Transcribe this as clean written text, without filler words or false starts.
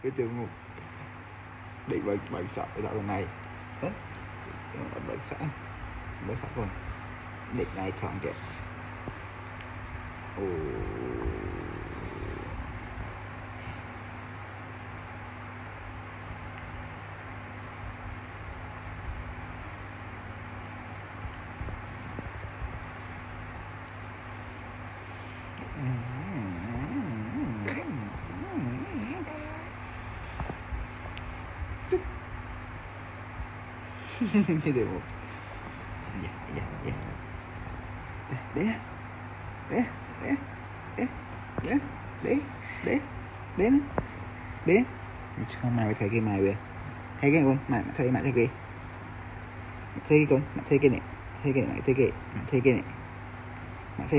cái trường một định bệnh sợ cái dạo này đấy bệnh xã rồi định này thoáng kìa. Ồ cái điều đến sao mày thấy cái mày về thấy cái con mày thấy cái con thấy cái này thấy cái này thấy cái này thấy